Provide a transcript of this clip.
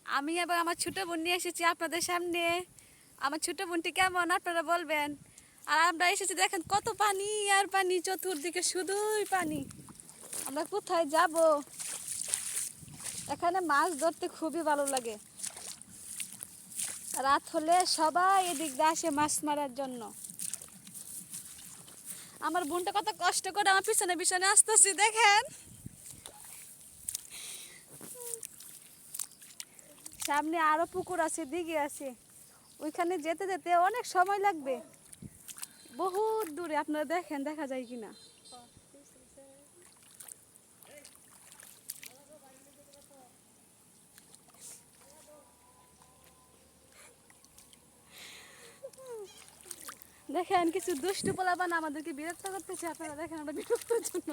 আমি এবার আমার ছোট বোন নিয়ে এসেছি আপনাদের সামনে। আমার ছোট বোনটি কেমন আপনারা বলবেন। আর আমরা এসেছি, দেখেন কত পানি আর পানি, চতুর্দিকে শুধুই পানি। আমরা কোথায় যাব? এখানে মাছ ধরতে খুবই ভালো লাগে। রাত হলে সবাই এদিক দিয়ে আসে মাছ মারার জন্য। আমার বোনটা কত কষ্ট করে আমার পিছনে পিছনে আসতেছি, দেখেন। সামনে আরো পুকুর আছে, দিঘি আছে, ওইখানে যেতে যেতে অনেক সময় লাগবে, বহুত দূরে। আপনারা দেখেন দেখা যায় কিনা। দেখেন কিছু দুষ্টু পোলাপান আমাদেরকে বিরক্ত করতেছে। আপনারা দেখেন আমরা বিরক্তর জন্য